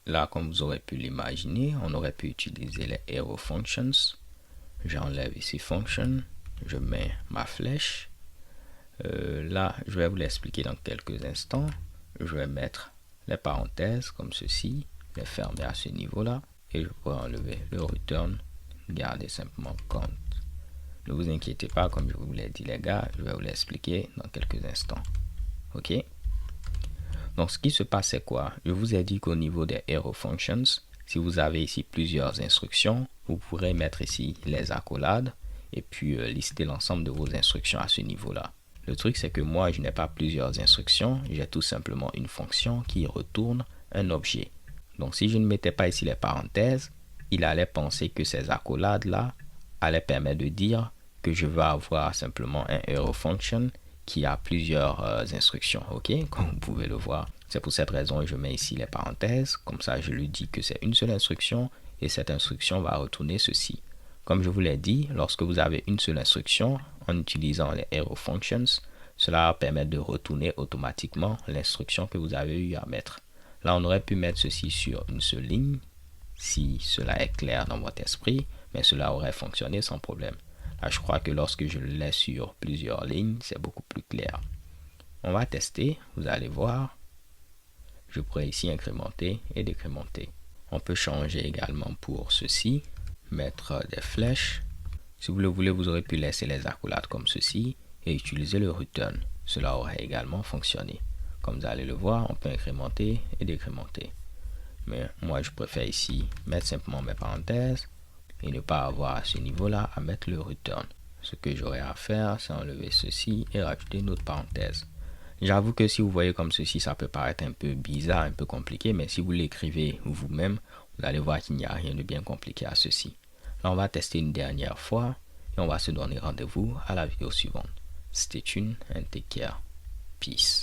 Là, comme vous aurez pu l'imaginer, on aurait pu utiliser les arrow functions. J'enlève ici function, je mets ma flèche. Là, je vais vous l'expliquer dans quelques instants. Je vais mettre les parenthèses comme ceci, les fermer à ce niveau-là. Et je pourrais enlever le return, garder simplement count. Ne vous inquiétez pas, comme je vous l'ai dit les gars, je vais vous l'expliquer dans quelques instants. Ok? Donc ce qui se passe c'est quoi? Je vous ai dit qu'au niveau des arrow functions, si vous avez ici plusieurs instructions, vous pourrez mettre ici les accolades et puis lister l'ensemble de vos instructions à ce niveau-là. Le truc c'est que moi je n'ai pas plusieurs instructions, j'ai tout simplement une fonction qui retourne un objet. Donc si je ne mettais pas ici les parenthèses, il allait penser que ces accolades là allaient permettre de dire que je veux avoir simplement un arrow function qui a plusieurs instructions, ok, comme vous pouvez le voir. C'est pour cette raison que je mets ici les parenthèses, comme ça je lui dis que c'est une seule instruction et cette instruction va retourner ceci. Comme je vous l'ai dit, lorsque vous avez une seule instruction, en utilisant les arrow functions, cela va permettre de retourner automatiquement l'instruction que vous avez eu à mettre. Là, on aurait pu mettre ceci sur une seule ligne, si cela est clair dans votre esprit, mais cela aurait fonctionné sans problème. Là, je crois que lorsque je le laisse sur plusieurs lignes, c'est beaucoup plus clair. On va tester, vous allez voir. Je pourrais ici incrémenter et décrémenter. On peut changer également pour ceci, mettre des flèches. Si vous le voulez, vous aurez pu laisser les accolades comme ceci et utiliser le return. Cela aurait également fonctionné. Comme vous allez le voir, on peut incrémenter et décrémenter. Mais moi, je préfère ici mettre simplement mes parenthèses et ne pas avoir à ce niveau-là à mettre le return. Ce que j'aurai à faire, c'est enlever ceci et rajouter une autre parenthèse. J'avoue que si vous voyez comme ceci, ça peut paraître un peu bizarre, un peu compliqué, mais si vous l'écrivez vous-même, vous allez voir qu'il n'y a rien de bien compliqué à ceci. Là, on va tester une dernière fois et on va se donner rendez-vous à la vidéo suivante. Stay tuned and take care. Peace.